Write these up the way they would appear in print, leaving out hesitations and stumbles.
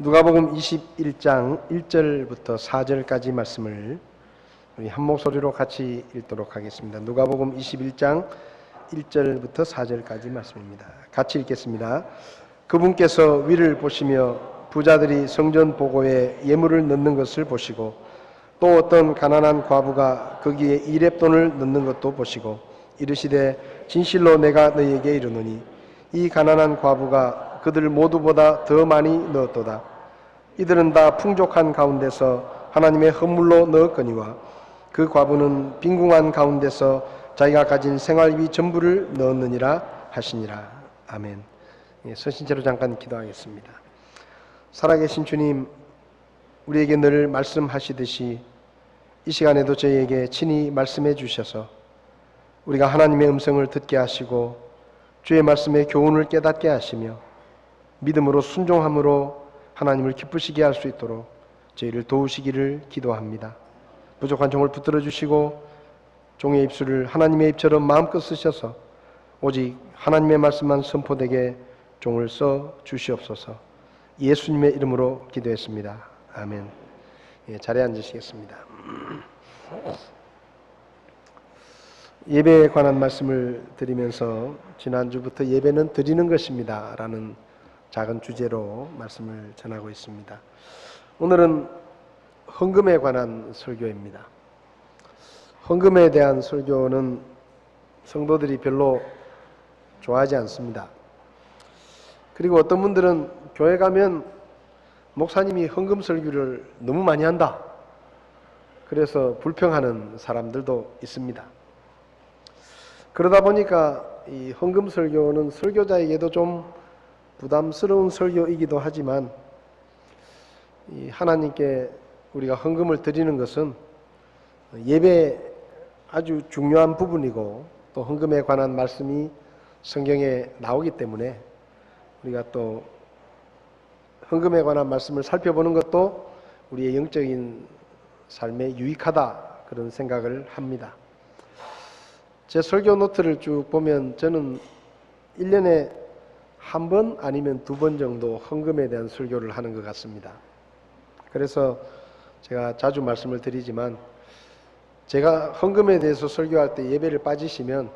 누가복음 21장 1절부터 4절까지 말씀을 우리 한 목소리로 같이 읽도록 하겠습니다. 누가복음 21장 1절부터 4절까지 말씀입니다. 같이 읽겠습니다. 그분께서 위를 보시며 부자들이 성전 보고에 예물을 넣는 것을 보시고 또 어떤 가난한 과부가 거기에 2렙돈을 넣는 것도 보시고 이르시되 진실로 내가 너희에게 이르노니 이 가난한 과부가 그들 모두보다 더 많이 넣었도다. 이들은 다 풍족한 가운데서 하나님의 헌물로 넣었거니와 그 과부는 빈궁한 가운데서 자기가 가진 생활비 전부를 넣었느니라 하시니라. 아멘. 서신체로 잠깐 기도하겠습니다. 살아계신 주님, 우리에게 늘 말씀하시듯이 이 시간에도 저희에게 친히 말씀해 주셔서 우리가 하나님의 음성을 듣게 하시고 주의 말씀의 교훈을 깨닫게 하시며 믿음으로 순종함으로 하나님을 기쁘시게 할 수 있도록 저희를 도우시기를 기도합니다. 부족한 종을 붙들어 주시고 종의 입술을 하나님의 입처럼 마음껏 쓰셔서 오직 하나님의 말씀만 선포되게 종을 써 주시옵소서. 예수님의 이름으로 기도했습니다. 아멘. 자리에 앉으시겠습니다. 예배에 관한 말씀을 드리면서 지난주부터 예배는 드리는 것입니다 라는 작은 주제로 말씀을 전하고 있습니다. 오늘은 헌금에 관한 설교입니다. 헌금에 대한 설교는 성도들이 별로 좋아하지 않습니다. 그리고 어떤 분들은 교회 가면 목사님이 헌금 설교를 너무 많이 한다, 그래서 불평하는 사람들도 있습니다. 그러다 보니까 이 헌금 설교는 설교자에게도 좀 부담스러운 설교이기도 하지만 이 하나님께 우리가 헌금을 드리는 것은 예배의 아주 중요한 부분이고 또 헌금에 관한 말씀이 성경에 나오기 때문에 우리가 또 헌금에 관한 말씀을 살펴보는 것도 우리의 영적인 삶에 유익하다, 그런 생각을 합니다. 제 설교 노트를 쭉 보면 저는 1년에 한 번 아니면 2번 정도 헌금에 대한 설교를 하는 것 같습니다. 그래서 제가 자주 말씀을 드리지만 제가 헌금에 대해서 설교할 때 예배를 빠지시면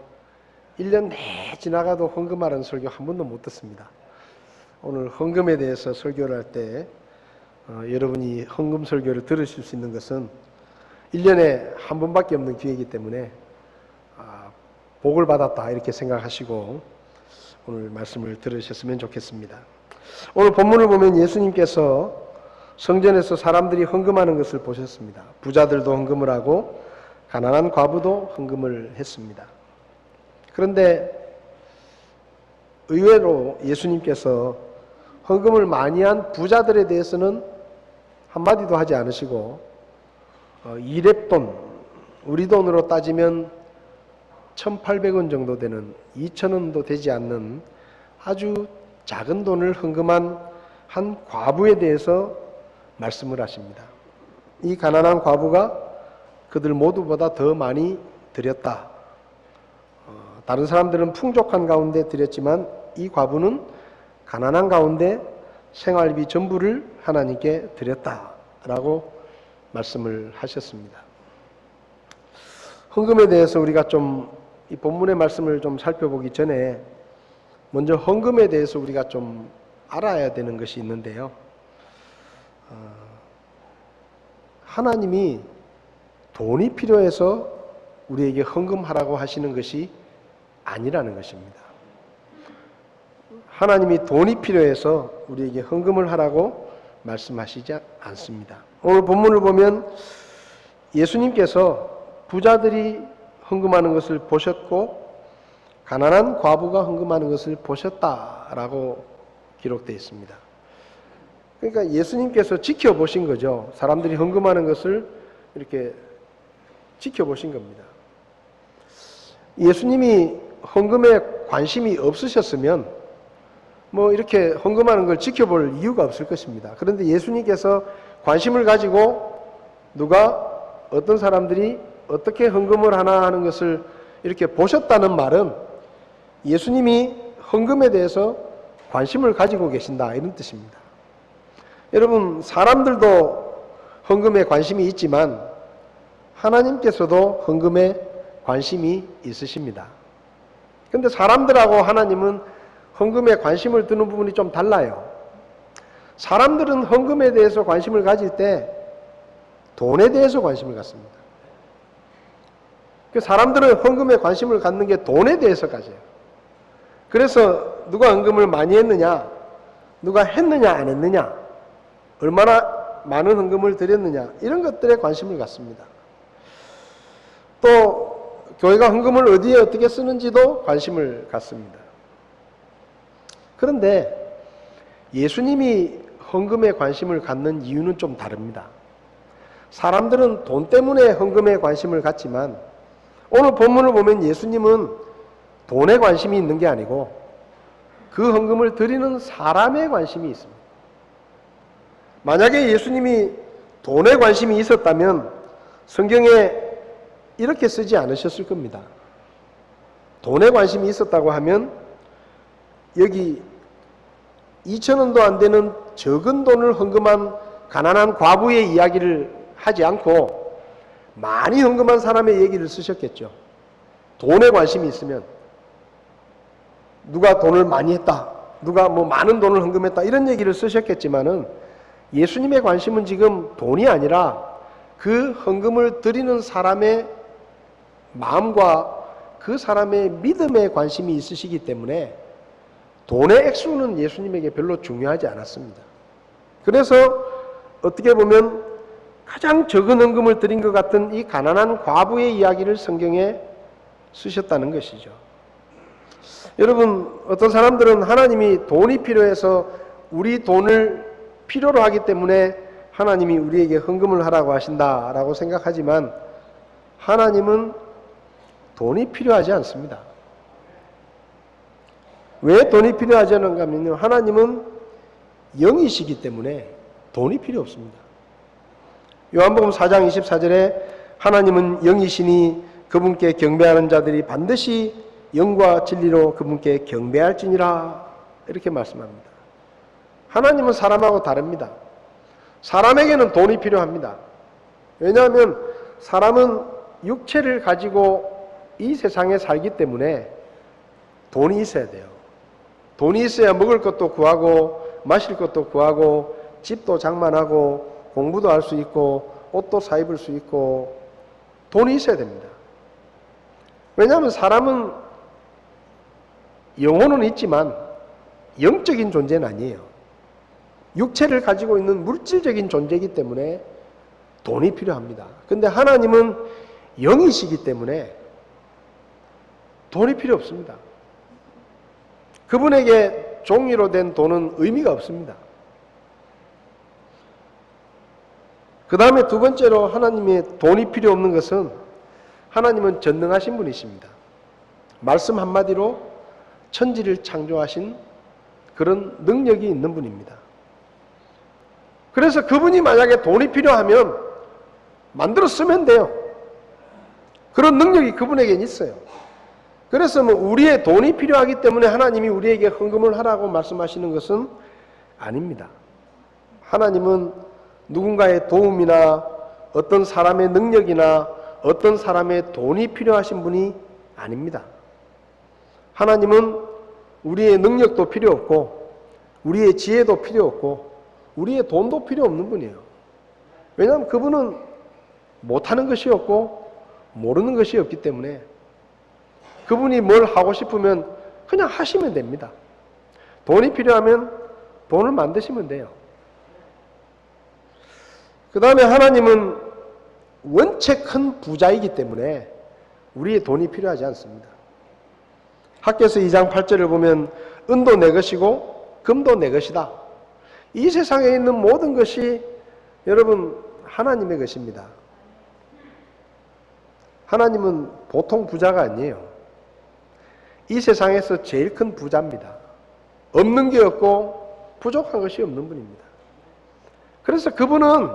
1년 내내 지나가도 헌금하라는 설교 한 번도 못 듣습니다. 오늘 헌금에 대해서 설교를 할 때 여러분이 헌금 설교를 들으실 수 있는 것은 1년에 한 번밖에 없는 기회이기 때문에 복을 받았다 이렇게 생각하시고 오늘 말씀을 들으셨으면 좋겠습니다. 오늘 본문을 보면 예수님께서 성전에서 사람들이 헌금하는 것을 보셨습니다. 부자들도 헌금을 하고 가난한 과부도 헌금을 했습니다. 그런데 의외로 예수님께서 헌금을 많이 한 부자들에 대해서는 한마디도 하지 않으시고 2렙돈, 우리 돈으로 따지면 1,800원 정도 되는 2,000원도 되지 않는 아주 작은 돈을 헌금한 한 과부에 대해서 말씀을 하십니다. 이 가난한 과부가 그들 모두보다 더 많이 드렸다. 다른 사람들은 풍족한 가운데 드렸지만 이 과부는 가난한 가운데 생활비 전부를 하나님께 드렸다라고 말씀을 하셨습니다. 헌금에 대해서 우리가 좀 이 본문의 말씀을 좀 살펴보기 전에 먼저 헌금에 대해서 우리가 좀 알아야 되는 것이 있는데요. 하나님이 돈이 필요해서 우리에게 헌금하라고 하시는 것이 아니라는 것입니다. 하나님이 돈이 필요해서 우리에게 헌금을 하라고 말씀하시지 않습니다. 오늘 본문을 보면 예수님께서 부자들이 헌금하는 것을 보셨고 가난한 과부가 헌금하는 것을 보셨다라고 기록되어 있습니다. 그러니까 예수님께서 지켜보신 거죠. 사람들이 헌금하는 것을 이렇게 지켜보신 겁니다. 예수님이 헌금에 관심이 없으셨으면 뭐 이렇게 헌금하는 걸 지켜볼 이유가 없을 것입니다. 그런데 예수님께서 관심을 가지고 누가 어떤 사람들이 어떻게 헌금을 하나 하는 것을 이렇게 보셨다는 말은 예수님이 헌금에 대해서 관심을 가지고 계신다, 이런 뜻입니다. 여러분, 사람들도 헌금에 관심이 있지만 하나님께서도 헌금에 관심이 있으십니다. 그런데 사람들하고 하나님은 헌금에 관심을 두는 부분이 좀 달라요. 사람들은 헌금에 대해서 관심을 가질 때 돈에 대해서 관심을 갖습니다. 사람들은 헌금에 관심을 갖는 게 돈에 대해서 가져요. 그래서 누가 헌금을 많이 했느냐, 누가 했느냐 안 했느냐, 얼마나 많은 헌금을 드렸느냐, 이런 것들에 관심을 갖습니다. 또 교회가 헌금을 어디에 어떻게 쓰는지도 관심을 갖습니다. 그런데 예수님이 헌금에 관심을 갖는 이유는 좀 다릅니다. 사람들은 돈 때문에 헌금에 관심을 갖지만 오늘 본문을 보면 예수님은 돈에 관심이 있는 게 아니고 그 헌금을 드리는 사람에 관심이 있습니다. 만약에 예수님이 돈에 관심이 있었다면 성경에 이렇게 쓰지 않으셨을 겁니다. 돈에 관심이 있었다고 하면 여기 2,000원도 안 되는 적은 돈을 헌금한 가난한 과부의 이야기를 하지 않고 많이 헌금한 사람의 얘기를 쓰셨겠죠. 돈에 관심이 있으면 누가 돈을 많이 했다, 누가 뭐 많은 돈을 헌금했다, 이런 얘기를 쓰셨겠지만은 예수님의 관심은 지금 돈이 아니라 그 헌금을 드리는 사람의 마음과 그 사람의 믿음에 관심이 있으시기 때문에 돈의 액수는 예수님에게 별로 중요하지 않았습니다. 그래서 어떻게 보면 가장 적은 헌금을 드린 것 같은 이 가난한 과부의 이야기를 성경에 쓰셨다는 것이죠. 여러분, 어떤 사람들은 하나님이 돈이 필요해서 우리 돈을 필요로 하기 때문에 하나님이 우리에게 헌금을 하라고 하신다라고 생각하지만 하나님은 돈이 필요하지 않습니다. 왜 돈이 필요하지 않은가 하면요, 하나님은 영이시기 때문에 돈이 필요 없습니다. 요한복음 4장 24절에 하나님은 영이시니 그분께 경배하는 자들이 반드시 영과 진리로 그분께 경배할지니라, 이렇게 말씀합니다. 하나님은 사람하고 다릅니다. 사람에게는 돈이 필요합니다. 왜냐하면 사람은 육체를 가지고 이 세상에 살기 때문에 돈이 있어야 돼요. 돈이 있어야 먹을 것도 구하고 마실 것도 구하고 집도 장만하고 공부도 할 수 있고 옷도 사 입을 수 있고 돈이 있어야 됩니다. 왜냐하면 사람은 영혼은 있지만 영적인 존재는 아니에요. 육체를 가지고 있는 물질적인 존재이기 때문에 돈이 필요합니다. 그런데 하나님은 영이시기 때문에 돈이 필요 없습니다. 그분에게 종이로 된 돈은 의미가 없습니다. 그 다음에 두 번째로 하나님의 돈이 필요 없는 것은 하나님은 전능하신 분이십니다. 말씀 한마디로 천지를 창조하신 그런 능력이 있는 분입니다. 그래서 그분이 만약에 돈이 필요하면 만들어 쓰면 돼요. 그런 능력이 그분에겐 있어요. 그래서 뭐 우리의 돈이 필요하기 때문에 하나님이 우리에게 헌금을 하라고 말씀하시는 것은 아닙니다. 하나님은 누군가의 도움이나 어떤 사람의 능력이나 어떤 사람의 돈이 필요하신 분이 아닙니다. 하나님은 우리의 능력도 필요 없고 우리의 지혜도 필요 없고 우리의 돈도 필요 없는 분이에요. 왜냐하면 그분은 못하는 것이 없고 모르는 것이 없기 때문에 그분이 뭘 하고 싶으면 그냥 하시면 됩니다. 돈이 필요하면 돈을 만드시면 돼요. 그 다음에 하나님은 원체 큰 부자이기 때문에 우리의 돈이 필요하지 않습니다. 학개서 2장 8절을 보면 은도 내 것이고 금도 내 것이다. 이 세상에 있는 모든 것이 여러분 하나님의 것입니다. 하나님은 보통 부자가 아니에요. 이 세상에서 제일 큰 부자입니다. 없는 게 없고 부족한 것이 없는 분입니다. 그래서 그분은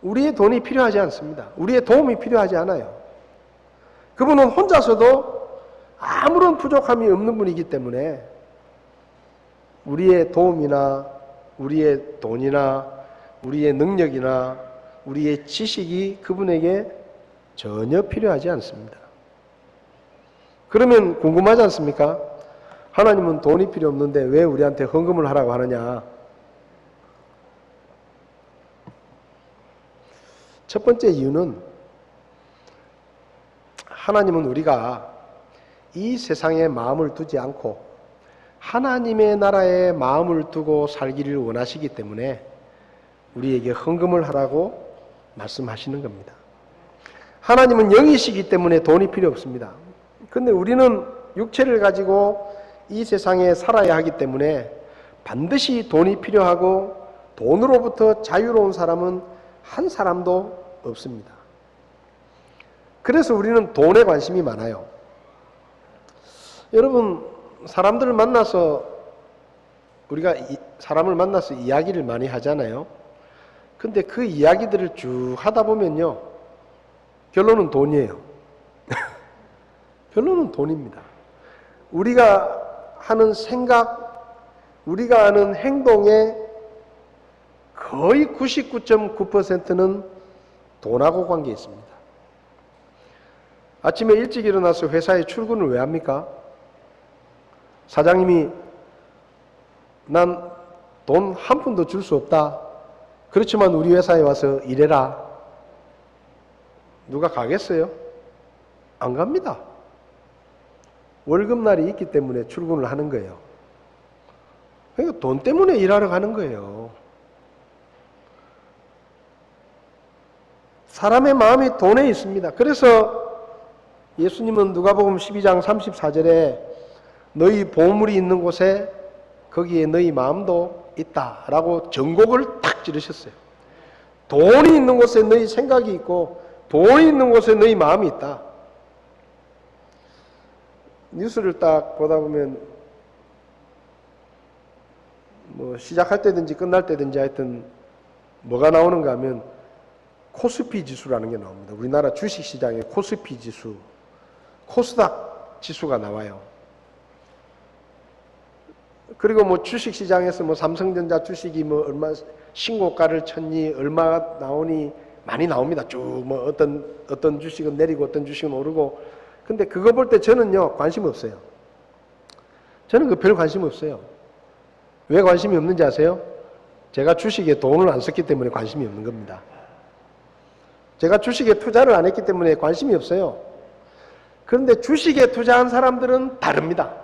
우리의 돈이 필요하지 않습니다. 우리의 도움이 필요하지 않아요. 그분은 혼자서도 아무런 부족함이 없는 분이기 때문에 우리의 도움이나 우리의 돈이나 우리의 능력이나 우리의 지식이 그분에게 전혀 필요하지 않습니다. 그러면 궁금하지 않습니까? 하나님은 돈이 필요 없는데 왜 우리한테 헌금을 하라고 하느냐? 첫 번째 이유는 하나님은 우리가 이 세상에 마음을 두지 않고 하나님의 나라에 마음을 두고 살기를 원하시기 때문에 우리에게 헌금을 하라고 말씀하시는 겁니다. 하나님은 영이시기 때문에 돈이 필요 없습니다. 그런데 우리는 육체를 가지고 이 세상에 살아야 하기 때문에 반드시 돈이 필요하고 돈으로부터 자유로운 사람은 한 사람도 없습니다. 그래서 우리는 돈에 관심이 많아요. 여러분, 사람들을 만나서 우리가 사람을 만나서 이야기를 많이 하잖아요. 근데 그 이야기들을 쭉 하다 보면요, 결론은 돈이에요. 결론은 돈입니다. 우리가 하는 생각, 우리가 하는 행동의 거의 99.9%는 돈하고 관계 있습니다. 아침에 일찍 일어나서 회사에 출근을 왜 합니까? 사장님이 난 돈 한 푼도 줄 수 없다. 그렇지만 우리 회사에 와서 일해라. 누가 가겠어요? 안 갑니다. 월급날이 있기 때문에 출근을 하는 거예요. 그러니까 돈 때문에 일하러 가는 거예요. 사람의 마음이 돈에 있습니다. 그래서 예수님은 누가복음 12장 34절에 너희 보물이 있는 곳에 거기에 너희 마음도 있다라고 전곡을 탁 찌르셨어요. 돈이 있는 곳에 너희 생각이 있고 돈이 있는 곳에 너희 마음이 있다. 뉴스를 딱 보다 보면 뭐 시작할 때든지 끝날 때든지 하여튼 뭐가 나오는가 하면 코스피 지수라는 게 나옵니다. 우리나라 주식시장의 코스피 지수, 코스닥 지수가 나와요. 그리고 뭐 주식시장에서 뭐 삼성전자 주식이 뭐 얼마 신고가를 쳤니, 얼마 나오니 많이 나옵니다. 쭉 뭐 어떤 주식은 내리고 어떤 주식은 오르고. 근데 그거 볼 때 저는요 관심 없어요. 저는 그 별 관심 없어요. 왜 관심이 없는지 아세요? 제가 주식에 돈을 안 썼기 때문에 관심이 없는 겁니다. 제가 주식에 투자를 안 했기 때문에 관심이 없어요. 그런데 주식에 투자한 사람들은 다릅니다.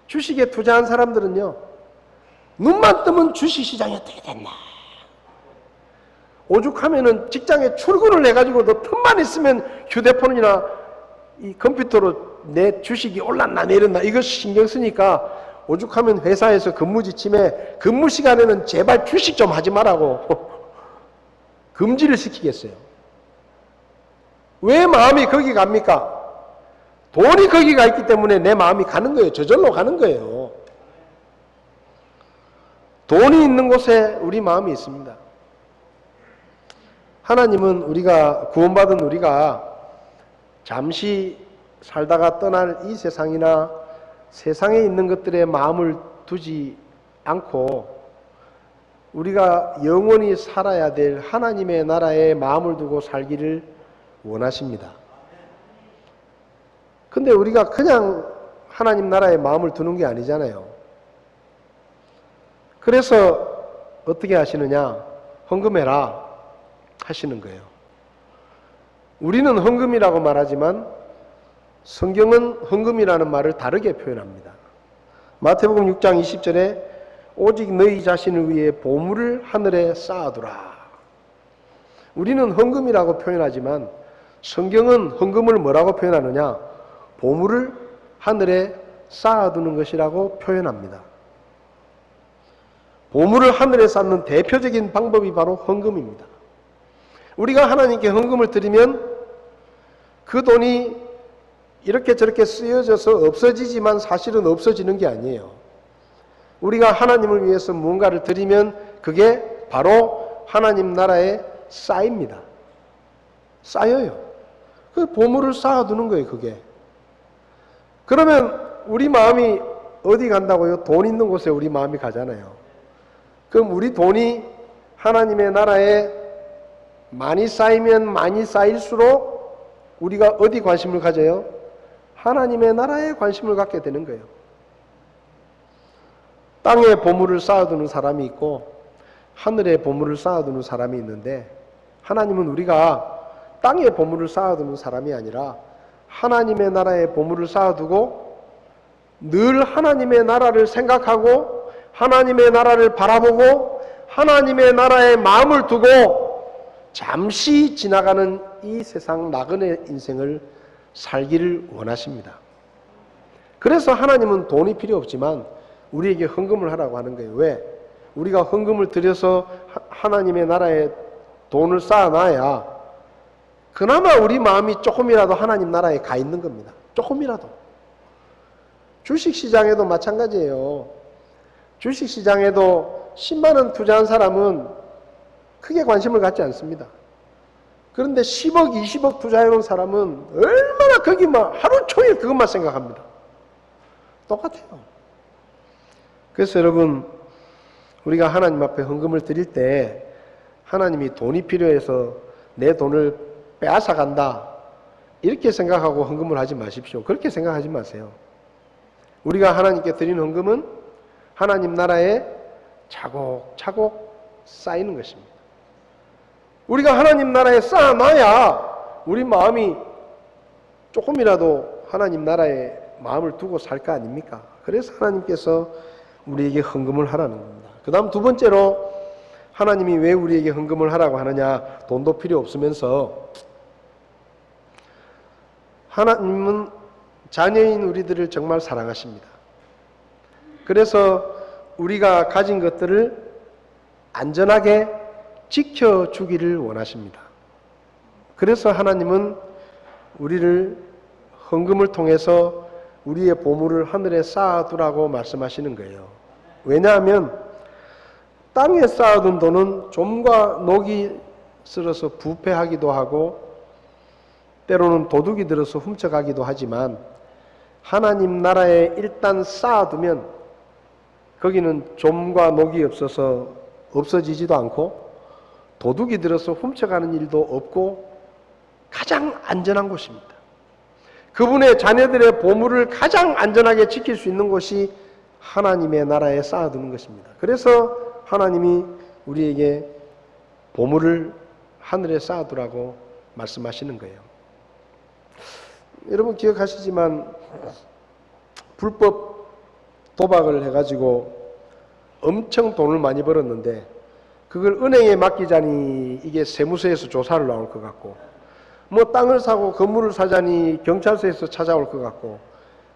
주식에 투자한 사람들은요, 눈만 뜨면 주식시장이 어떻게 됐나. 오죽하면은 직장에 출근을 해가지고 너 틈만 있으면 휴대폰이나 이 컴퓨터로 내 주식이 올랐나 내렸나 이거 신경 쓰니까 오죽하면 회사에서 근무 지침에 근무 시간에는 제발 주식 좀 하지 말라고 금지를 시키겠어요. 왜 마음이 거기 갑니까? 돈이 거기 가 있기 때문에 내 마음이 가는 거예요. 저절로 가는 거예요. 돈이 있는 곳에 우리 마음이 있습니다. 하나님은 우리가 구원받은 우리가 잠시 살다가 떠날 이 세상이나 세상에 있는 것들에 마음을 두지 않고 우리가 영원히 살아야 될 하나님의 나라에 마음을 두고 살기를 원하십니다. 근데 우리가 그냥 하나님 나라에 마음을 두는 게 아니잖아요. 그래서 어떻게 하시느냐? 헌금해라 하시는 거예요. 우리는 헌금이라고 말하지만 성경은 헌금이라는 말을 다르게 표현합니다. 마태복음 6장 20절에 오직 너희 자신을 위해 보물을 하늘에 쌓아두라. 우리는 헌금이라고 표현하지만 성경은 헌금을 뭐라고 표현하느냐? 보물을 하늘에 쌓아두는 것이라고 표현합니다. 보물을 하늘에 쌓는 대표적인 방법이 바로 헌금입니다. 우리가 하나님께 헌금을 드리면 그 돈이 이렇게 저렇게 쓰여져서 없어지지만 사실은 없어지는 게 아니에요. 우리가 하나님을 위해서 무언가를 드리면 그게 바로 하나님 나라에 쌓입니다. 쌓여요. 그 보물을 쌓아두는 거예요, 그게. 그러면 우리 마음이 어디 간다고요? 돈 있는 곳에 우리 마음이 가잖아요. 그럼 우리 돈이 하나님의 나라에 많이 쌓이면 많이 쌓일수록 우리가 어디 관심을 가져요? 하나님의 나라에 관심을 갖게 되는 거예요. 땅에 보물을 쌓아두는 사람이 있고 하늘에 보물을 쌓아두는 사람이 있는데, 하나님은 우리가 땅에 보물을 쌓아두는 사람이 아니라 하나님의 나라에 보물을 쌓아두고 늘 하나님의 나라를 생각하고 하나님의 나라를 바라보고 하나님의 나라에 마음을 두고 잠시 지나가는 이 세상 나그네 인생을 살기를 원하십니다. 그래서 하나님은 돈이 필요 없지만 우리에게 헌금을 하라고 하는 거예요. 왜? 우리가 헌금을 들여서 하나님의 나라에 돈을 쌓아놔야 그나마 우리 마음이 조금이라도 하나님 나라에 가 있는 겁니다. 조금이라도. 주식시장에도 마찬가지예요. 주식시장에도 10만 원 투자한 사람은 크게 관심을 갖지 않습니다. 그런데 10억, 20억 투자해놓은 사람은 얼마나 거기만 하루 종일 그것만 생각합니다. 똑같아요. 그래서 여러분, 우리가 하나님 앞에 헌금을 드릴 때 하나님이 돈이 필요해서 내 돈을 빼앗아 간다, 이렇게 생각하고 헌금을 하지 마십시오. 그렇게 생각하지 마세요. 우리가 하나님께 드린 헌금은 하나님 나라에 차곡차곡 쌓이는 것입니다. 우리가 하나님 나라에 쌓아놔야 우리 마음이 조금이라도 하나님 나라에 마음을 두고 살 거 아닙니까? 그래서 하나님께서 우리에게 헌금을 하라는 겁니다. 그 다음 두 번째로 하나님이 왜 우리에게 헌금을 하라고 하느냐, 돈도 필요 없으면서 하나님은 자녀인 우리들을 정말 사랑하십니다. 그래서 우리가 가진 것들을 안전하게 지켜주기를 원하십니다. 그래서 하나님은 우리를 헌금을 통해서 우리의 보물을 하늘에 쌓아두라고 말씀하시는 거예요. 왜냐하면 땅에 쌓아둔 돈은 좀과 녹이 쓸어서 부패하기도 하고 때로는 도둑이 들어서 훔쳐가기도 하지만 하나님 나라에 일단 쌓아두면 거기는 좀과 녹이 없어서 없어지지도 않고 도둑이 들어서 훔쳐가는 일도 없고 가장 안전한 곳입니다. 그분의 자녀들의 보물을 가장 안전하게 지킬 수 있는 곳이 하나님의 나라에 쌓아두는 것입니다. 그래서 하나님이 우리에게 보물을 하늘에 쌓아두라고 말씀하시는 거예요. 여러분 기억하시지만 불법 도박을 해가지고 엄청 돈을 많이 벌었는데 그걸 은행에 맡기자니 이게 세무서에서 조사를 나올 것 같고, 뭐 땅을 사고 건물을 사자니 경찰서에서 찾아올 것 같고,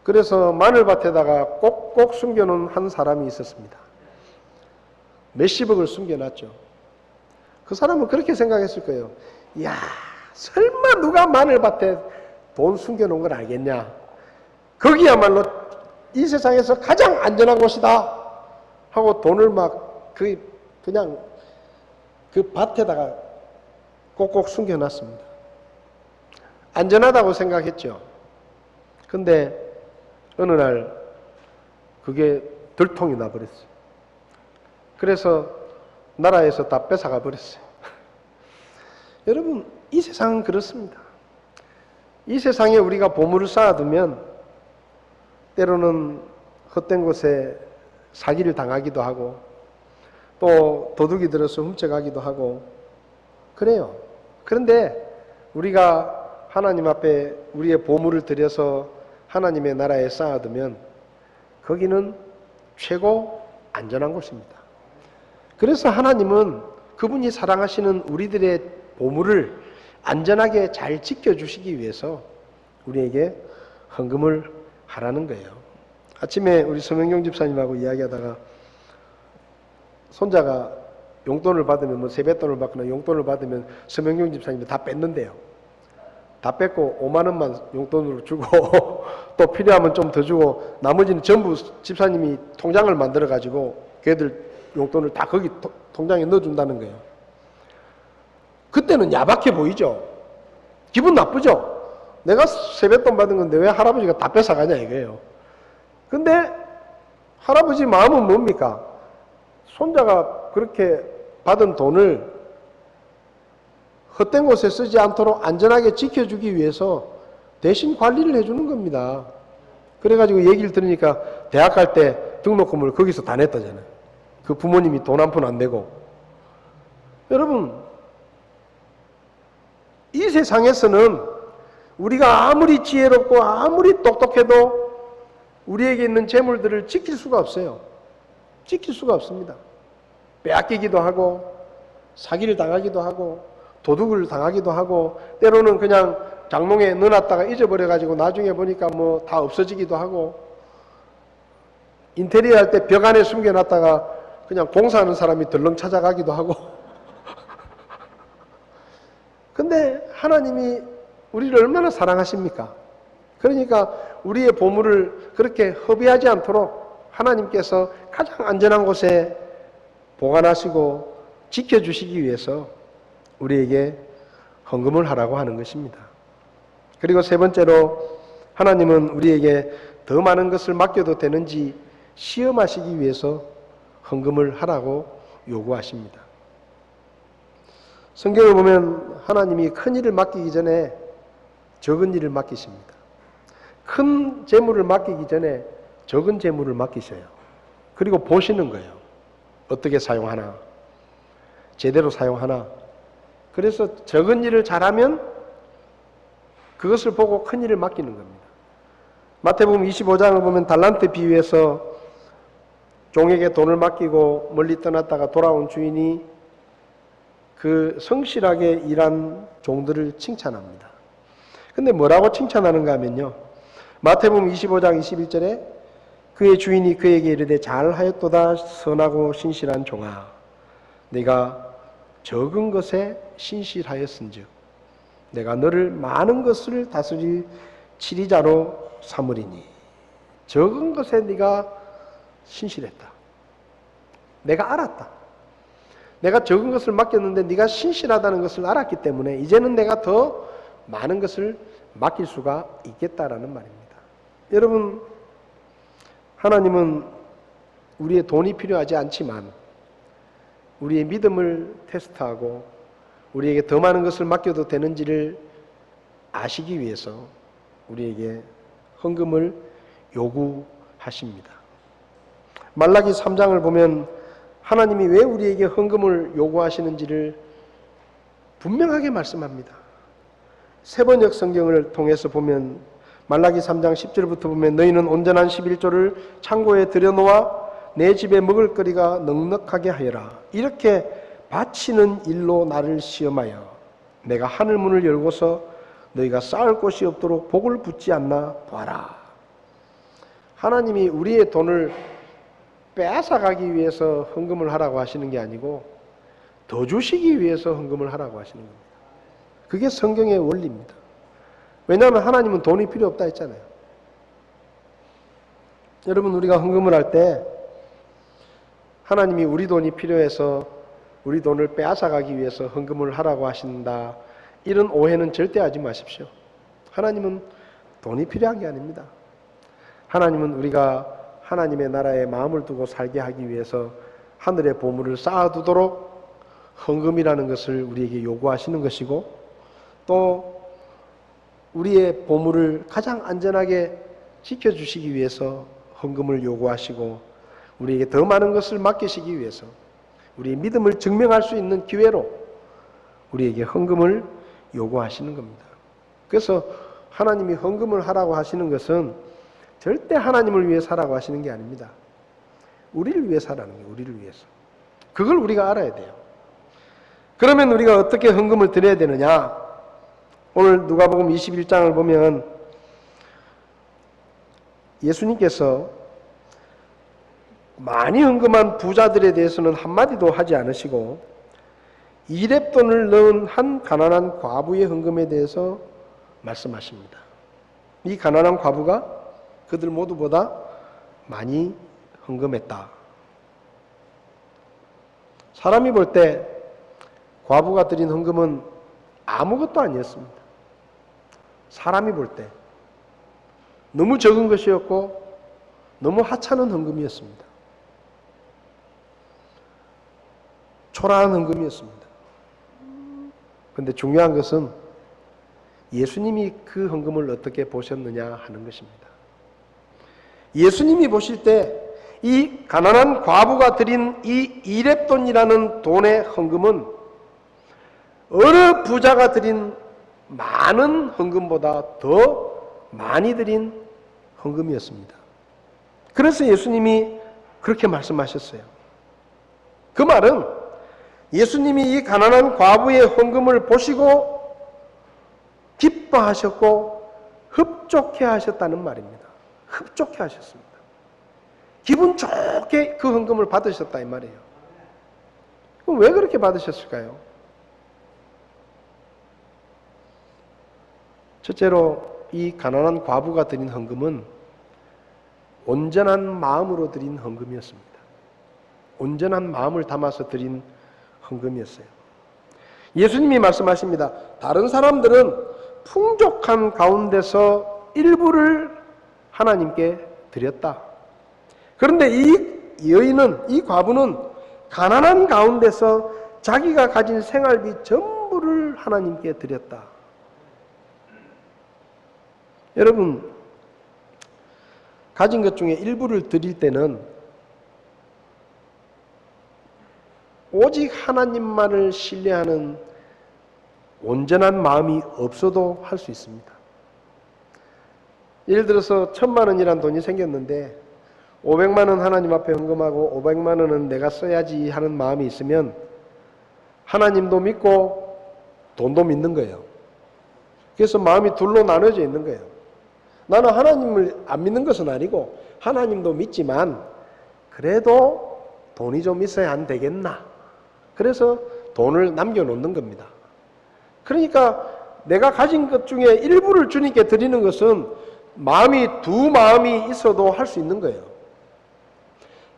그래서 마늘밭에다가 꼭꼭 숨겨놓은 한 사람이 있었습니다. 몇십억을 숨겨놨죠. 그 사람은 그렇게 생각했을 거예요. 야, 설마 누가 마늘밭에 돈 숨겨놓은 걸 알겠냐? 거기야말로 이 세상에서 가장 안전한 곳이다 하고 돈을 막 그냥 그 밭에다가 꼭꼭 숨겨놨습니다. 안전하다고 생각했죠. 근데 어느 날 그게 들통이 나버렸어요. 그래서 나라에서 다 뺏어가 버렸어요. 여러분, 이 세상은 그렇습니다. 이 세상에 우리가 보물을 쌓아두면 때로는 헛된 곳에 사기를 당하기도 하고 또 도둑이 들어서 훔쳐가기도 하고 그래요. 그런데 우리가 하나님 앞에 우리의 보물을 들여서 하나님의 나라에 쌓아두면 거기는 최고 안전한 곳입니다. 그래서 하나님은 그분이 사랑하시는 우리들의 보물을 안전하게 잘 지켜주시기 위해서 우리에게 헌금을 하라는 거예요. 아침에 우리 서명경 집사님하고 이야기하다가 손자가 용돈을 받으면 뭐 세뱃돈을 받거나 용돈을 받으면 서명경 집사님이 다 뺏는데요. 다 뺏고 5만 원만 용돈으로 주고 또 필요하면 좀 더 주고 나머지는 전부 집사님이 통장을 만들어 가지고 걔들 용돈을 다 거기 통장에 넣어준다는 거예요. 그때는 야박해 보이죠. 기분 나쁘죠. 내가 세뱃돈 받은 건데 왜 할아버지가 다 뺏어가냐 이거예요. 근데 할아버지 마음은 뭡니까? 손자가 그렇게 받은 돈을 헛된 곳에 쓰지 않도록 안전하게 지켜주기 위해서 대신 관리를 해주는 겁니다. 그래가지고 얘기를 들으니까 대학 갈 때 등록금을 거기서 다 냈다잖아요. 그 부모님이 돈 한 푼 안 내고. 여러분, 이 세상에서는 우리가 아무리 지혜롭고 아무리 똑똑해도 우리에게 있는 재물들을 지킬 수가 없어요. 지킬 수가 없습니다. 빼앗기기도 하고 사기를 당하기도 하고 도둑을 당하기도 하고 때로는 그냥 장롱에 넣어놨다가 잊어버려가지고 나중에 보니까 뭐 다 없어지기도 하고 인테리어 할 때 벽 안에 숨겨놨다가 그냥 공사하는 사람이 덜렁 찾아가기도 하고 근데 하나님이 우리를 얼마나 사랑하십니까? 그러니까 우리의 보물을 그렇게 허비하지 않도록 하나님께서 가장 안전한 곳에 보관하시고 지켜주시기 위해서 우리에게 헌금을 하라고 하는 것입니다. 그리고 세 번째로 하나님은 우리에게 더 많은 것을 맡겨도 되는지 시험하시기 위해서 헌금을 하라고 요구하십니다. 성경을 보면 하나님이 큰 일을 맡기기 전에 적은 일을 맡기십니다. 큰 재물을 맡기기 전에 적은 재물을 맡기셔요. 그리고 보시는 거예요. 어떻게 사용하나, 제대로 사용하나. 그래서 적은 일을 잘하면 그것을 보고 큰 일을 맡기는 겁니다. 마태복음 25장을 보면 달란트 비유에서 종에게 돈을 맡기고 멀리 떠났다가 돌아온 주인이 그 성실하게 일한 종들을 칭찬합니다. 근데 뭐라고 칭찬하는가 하면요. 마태복음 25장 21절에 그의 주인이 그에게 이르되 잘하였도다 선하고 신실한 종아 네가 적은 것에 신실하였은즉 내가 너를 많은 것을 다스릴 치리자로 삼으리니 적은 것에 네가 신실했다. 내가 알았다. 내가 적은 것을 맡겼는데 네가 신실하다는 것을 알았기 때문에 이제는 내가 더 많은 것을 맡길 수가 있겠다라는 말입니다. 여러분, 하나님은 우리의 돈이 필요하지 않지만 우리의 믿음을 테스트하고 우리에게 더 많은 것을 맡겨도 되는지를 아시기 위해서 우리에게 헌금을 요구하십니다. 말라기 3장을 보면 하나님이 왜 우리에게 헌금을 요구하시는지를 분명하게 말씀합니다. 세번역 성경을 통해서 보면 말라기 3장 10절부터 보면 너희는 온전한 11조를 창고에 들여놓아 내 집에 먹을 거리가 넉넉하게 하여라. 이렇게 바치는 일로 나를 시험하여 내가 하늘 문을 열고서 너희가 쌓을 곳이 없도록 복을 붓지 않나 봐라. 하나님이 우리의 돈을 빼앗아가기 위해서 헌금을 하라고 하시는 게 아니고 더 주시기 위해서 헌금을 하라고 하시는 겁니다. 그게 성경의 원리입니다. 왜냐하면 하나님은 돈이 필요 없다 했잖아요. 여러분, 우리가 헌금을 할 때 하나님이 우리 돈이 필요해서 우리 돈을 빼앗아가기 위해서 헌금을 하라고 하신다, 이런 오해는 절대 하지 마십시오. 하나님은 돈이 필요한 게 아닙니다. 하나님은 우리가 하나님의 나라에 마음을 두고 살게 하기 위해서 하늘의 보물을 쌓아두도록 헌금이라는 것을 우리에게 요구하시는 것이고, 또 우리의 보물을 가장 안전하게 지켜주시기 위해서 헌금을 요구하시고 우리에게 더 많은 것을 맡기시기 위해서 우리의 믿음을 증명할 수 있는 기회로 우리에게 헌금을 요구하시는 겁니다. 그래서 하나님이 헌금을 하라고 하시는 것은 절대 하나님을 위해서 하라고 하시는 게 아닙니다. 우리를 위해서 하라는 거예요. 우리를 위해서. 그걸 우리가 알아야 돼요. 그러면 우리가 어떻게 헌금을 드려야 되느냐? 오늘 누가복음 21장을 보면 예수님께서 많이 헌금한 부자들에 대해서는 한마디도 하지 않으시고 2렙돈을 넣은 한 가난한 과부의 헌금에 대해서 말씀하십니다. 이 가난한 과부가 그들 모두보다 많이 헌금했다. 사람이 볼 때 과부가 드린 헌금은 아무것도 아니었습니다. 사람이 볼 때 너무 적은 것이었고 너무 하찮은 헌금이었습니다. 초라한 헌금이었습니다. 그런데 중요한 것은 예수님이 그 헌금을 어떻게 보셨느냐 하는 것입니다. 예수님이 보실 때 이 가난한 과부가 드린 이 2렙돈이라는 돈의 헌금은 어느 부자가 드린 많은 헌금보다 더 많이 드린 헌금이었습니다. 그래서 예수님이 그렇게 말씀하셨어요. 그 말은 예수님이 이 가난한 과부의 헌금을 보시고 기뻐하셨고 흡족해 하셨다는 말입니다. 흡족해 하셨습니다. 기분 좋게 그 헌금을 받으셨다 이 말이에요. 그럼 왜 그렇게 받으셨을까요? 첫째로 이 가난한 과부가 드린 헌금은 온전한 마음으로 드린 헌금이었습니다. 온전한 마음을 담아서 드린 헌금이었어요. 예수님이 말씀하십니다. 다른 사람들은 풍족한 가운데서 일부를 하나님께 드렸다. 그런데 이 여인은, 이 과부는 가난한 가운데서 자기가 가진 생활비 전부를 하나님께 드렸다. 여러분, 가진 것 중에 일부를 드릴 때는 오직 하나님만을 신뢰하는 온전한 마음이 없어도 할 수 있습니다. 예를 들어서 1,000만 원이란 돈이 생겼는데 500만 원 하나님 앞에 헌금하고 500만 원은 내가 써야지 하는 마음이 있으면 하나님도 믿고 돈도 믿는 거예요. 그래서 마음이 둘로 나눠져 있는 거예요. 나는 하나님을 안 믿는 것은 아니고 하나님도 믿지만 그래도 돈이 좀 있어야 안 되겠나. 그래서 돈을 남겨놓는 겁니다. 그러니까 내가 가진 것 중에 일부를 주님께 드리는 것은 마음이 두 마음이 있어도 할 수 있는 거예요.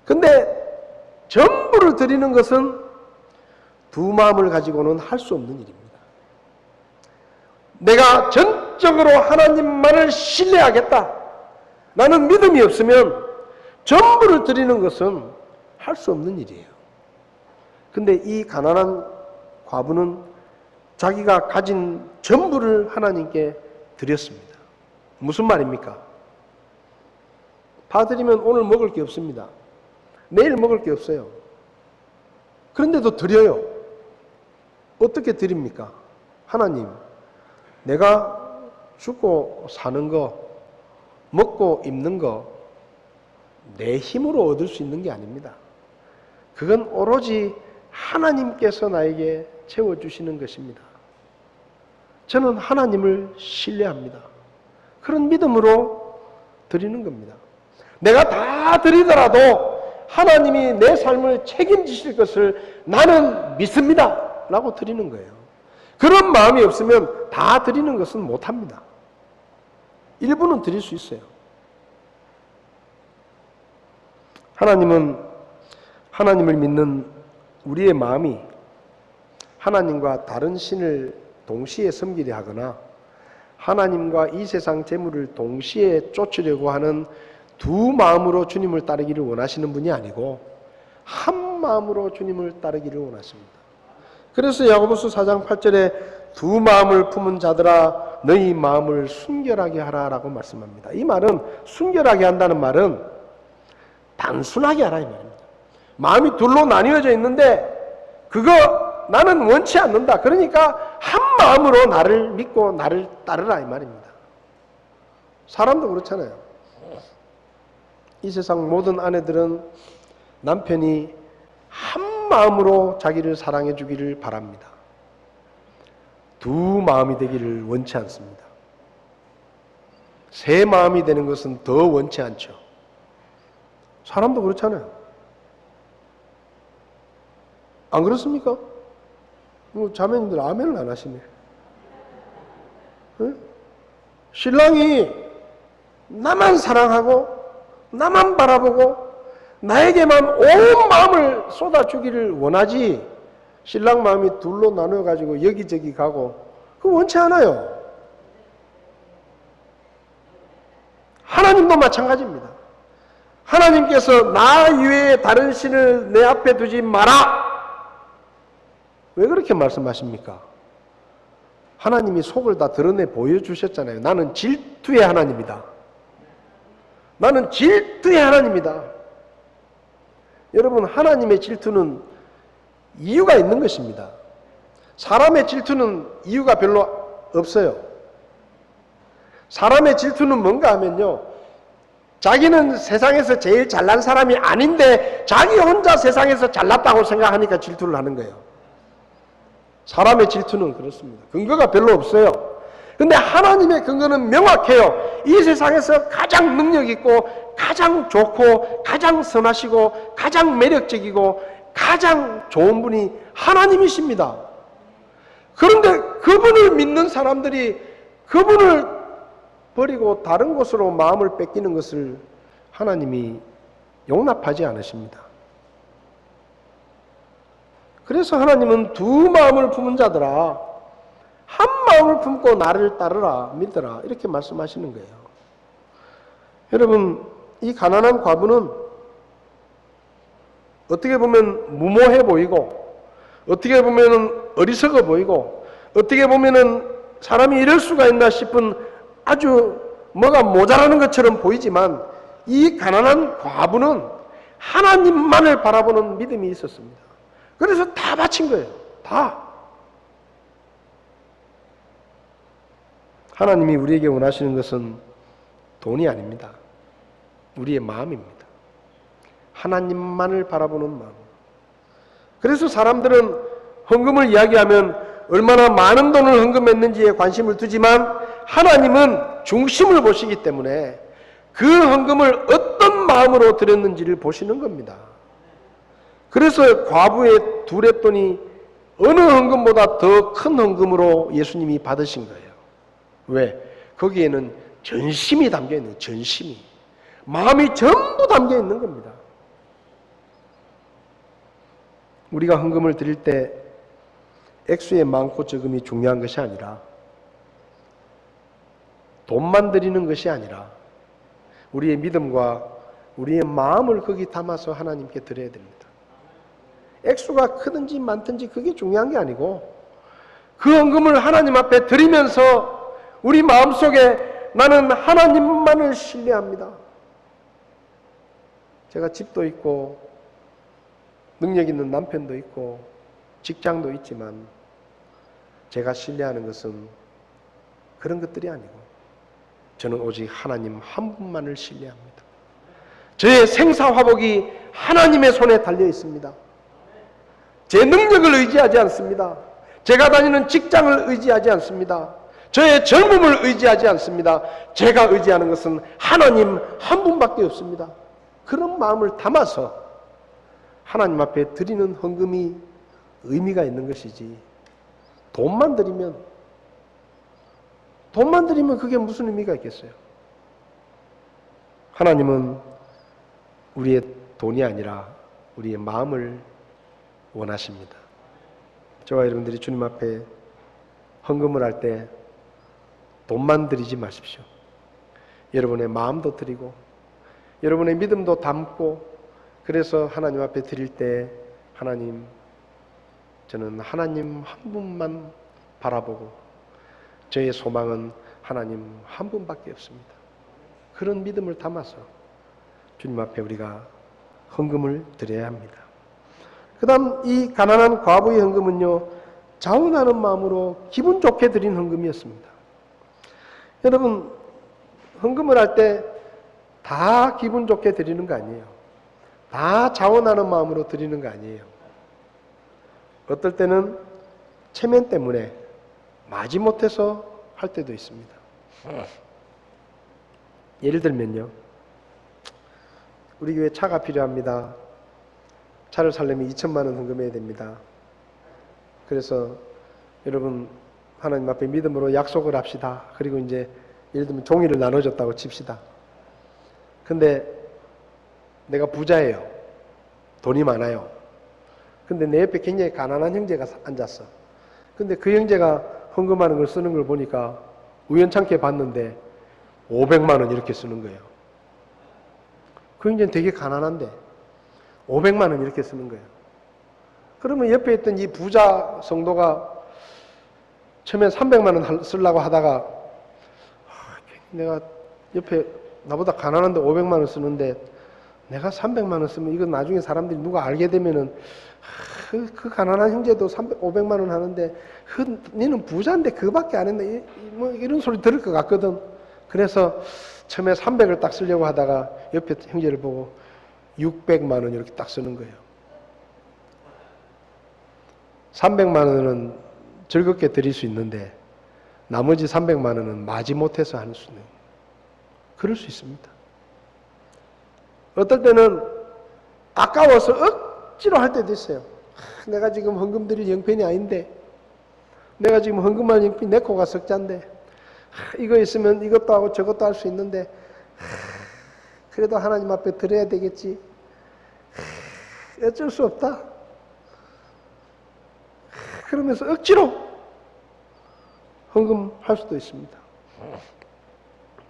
근데 전부를 드리는 것은 두 마음을 가지고는 할 수 없는 일입니다. 내가 전적으로 하나님만을 신뢰하겠다. 나는 믿음이 없으면 전부를 드리는 것은 할 수 없는 일이에요. 근데 이 가난한 과부는 자기가 가진 전부를 하나님께 드렸습니다. 무슨 말입니까? 받으리면 오늘 먹을 게 없습니다. 내일 먹을 게 없어요. 그런데도 드려요. 어떻게 드립니까? 하나님, 내가 죽고 사는 거, 먹고 입는 거, 내 힘으로 얻을 수 있는 게 아닙니다. 그건 오로지 하나님께서 나에게 채워주시는 것입니다. 저는 하나님을 신뢰합니다. 그런 믿음으로 드리는 겁니다. 내가 다 드리더라도 하나님이 내 삶을 책임지실 것을 나는 믿습니다. 라고 드리는 거예요. 그런 마음이 없으면 다 드리는 것은 못합니다. 일부는 드릴 수 있어요. 하나님은 하나님을 믿는 우리의 마음이 하나님과 다른 신을 동시에 섬기려 하거나 하나님과 이 세상 재물을 동시에 쫓으려고 하는 두 마음으로 주님을 따르기를 원하시는 분이 아니고 한 마음으로 주님을 따르기를 원하십니다. 그래서 야고보서 4장 8절에 두 마음을 품은 자들아 너희 마음을 순결하게 하라라고 말씀합니다. 이 말은 순결하게 한다는 말은 단순하게 하라 이 말입니다. 마음이 둘로 나뉘어져 있는데 그거 나는 원치 않는다. 그러니까 한 마음으로 나를 믿고 나를 따르라 이 말입니다. 사람도 그렇잖아요. 이 세상 모든 아내들은 남편이 한 마음으로 자기를 사랑해 주기를 바랍니다. 두 마음이 되기를 원치 않습니다. 세 마음이 되는 것은 더 원치 않죠. 사람도 그렇잖아요. 안 그렇습니까? 뭐 자매님들 아멘을 안 하시네. 네? 신랑이 나만 사랑하고 나만 바라보고 나에게만 온 마음을 쏟아주기를 원하지 신랑 마음이 둘로 나눠가지고 여기저기 가고 그거 원치 않아요. 하나님도 마찬가지입니다. 하나님께서 나 이외에 다른 신을 내 앞에 두지 마라. 왜 그렇게 말씀하십니까? 하나님이 속을 다 드러내 보여주셨잖아요. 나는 질투의 하나님이다. 나는 질투의 하나님이다. 여러분, 하나님의 질투는 이유가 있는 것입니다. 사람의 질투는 이유가 별로 없어요. 사람의 질투는 뭔가 하면요, 자기는 세상에서 제일 잘난 사람이 아닌데 자기 혼자 세상에서 잘났다고 생각하니까 질투를 하는 거예요. 사람의 질투는 그렇습니다. 근거가 별로 없어요. 근데 하나님의 근거는 명확해요. 이 세상에서 가장 능력 있고 가장 좋고 가장 선하시고 가장 매력적이고 가장 좋은 분이 하나님이십니다. 그런데 그분을 믿는 사람들이 그분을 버리고 다른 곳으로 마음을 뺏기는 것을 하나님이 용납하지 않으십니다. 그래서 하나님은 두 마음을 품은 자들아, 한 마음을 품고 나를 따르라, 믿어라, 이렇게 말씀하시는 거예요. 여러분, 이 가난한 과부는 어떻게 보면 무모해 보이고, 어떻게 보면 어리석어 보이고, 어떻게 보면 사람이 이럴 수가 있나 싶은 아주 뭐가 모자라는 것처럼 보이지만, 이 가난한 과부는 하나님만을 바라보는 믿음이 있었습니다. 그래서 다 바친 거예요. 다. 하나님이 우리에게 원하시는 것은 돈이 아닙니다. 우리의 마음입니다. 하나님만을 바라보는 마음. 그래서 사람들은 헌금을 이야기하면 얼마나 많은 돈을 헌금했는지에 관심을 두지만 하나님은 중심을 보시기 때문에 그 헌금을 어떤 마음으로 드렸는지를 보시는 겁니다. 그래서 과부의 두 렙돈이 어느 헌금보다 더 큰 헌금으로 예수님이 받으신 거예요. 왜? 거기에는 전심이 담겨 있는 거예요. 전심이. 마음이 전부 담겨 있는 겁니다. 우리가 헌금을 드릴 때 액수의 많고 적음이 중요한 것이 아니라, 돈만 드리는 것이 아니라 우리의 믿음과 우리의 마음을 거기 담아서 하나님께 드려야 됩니다. 액수가 크든지 많든지 그게 중요한 게 아니고, 그 헌금을 하나님 앞에 드리면서 우리 마음속에 나는 하나님만을 신뢰합니다. 제가 집도 있고 능력 있는 남편도 있고 직장도 있지만 제가 신뢰하는 것은 그런 것들이 아니고 저는 오직 하나님 한 분만을 신뢰합니다. 저의 생사화복이 하나님의 손에 달려 있습니다. 제 능력을 의지하지 않습니다. 제가 다니는 직장을 의지하지 않습니다. 저의 젊음을 의지하지 않습니다. 제가 의지하는 것은 하나님 한 분밖에 없습니다. 그런 마음을 담아서 하나님 앞에 드리는 헌금이 의미가 있는 것이지, 돈만 드리면 그게 무슨 의미가 있겠어요? 하나님은 우리의 돈이 아니라 우리의 마음을 원하십니다. 저와 여러분들이 주님 앞에 헌금을 할 때 돈만 드리지 마십시오. 여러분의 마음도 드리고 여러분의 믿음도 담고, 그래서 하나님 앞에 드릴 때 하나님, 저는 하나님 한 분만 바라보고 저의 소망은 하나님 한 분밖에 없습니다. 그런 믿음을 담아서 주님 앞에 우리가 헌금을 드려야 합니다. 그 다음 이 가난한 과부의 헌금은요, 자원하는 마음으로 기분 좋게 드린 헌금이었습니다. 여러분, 헌금을 할 때 다 기분 좋게 드리는 거 아니에요. 다 자원하는 마음으로 드리는 거 아니에요. 어떨 때는 체면 때문에 마지못해서 할 때도 있습니다. 예를 들면요, 우리 교회 차가 필요합니다. 차를 살려면 2천만 원 헌금해야 됩니다. 그래서 여러분 하나님 앞에 믿음으로 약속을 합시다. 그리고 이제 예를 들면 종이를 나눠줬다고 칩시다. 근데 내가 부자예요. 돈이 많아요. 근데 내 옆에 굉장히 가난한 형제가 앉았어. 근데 그 형제가 헌금하는 걸 쓰는 걸 보니까 우연찮게 봤는데 500만 원 이렇게 쓰는 거예요. 그 형제는 되게 가난한데 500만 원 이렇게 쓰는 거예요. 그러면 옆에 있던 이 부자 성도가 처음에 300만 원 쓰려고 하다가 내가 옆에 나보다 가난한데 500만 원 쓰는데 내가 300만 원 쓰면 이거 나중에 사람들이 누가 알게 되면은 그 가난한 형제도 500만 원 하는데 너는 부자인데 그거밖에 안 했네 뭐 이런 소리 들을 것 같거든. 그래서 처음에 300을 딱 쓰려고 하다가 옆에 형제를 보고 600만 원 이렇게 딱 쓰는 거예요. 300만 원은 즐겁게 드릴 수 있는데 나머지 300만 원은 마지못해서 할 수 있는 그럴 수 있습니다. 어떨 때는 아까워서 억지로 할 때도 있어요. 내가 지금 헌금 드릴 형편이 아닌데 내가 지금 헌금할 형편이 내 코가 석잔데 이거 있으면 이것도 하고 저것도 할 수 있는데 그래도 하나님 앞에 드려야 되겠지. 어쩔 수 없다. 그러면서 억지로 헌금할 수도 있습니다.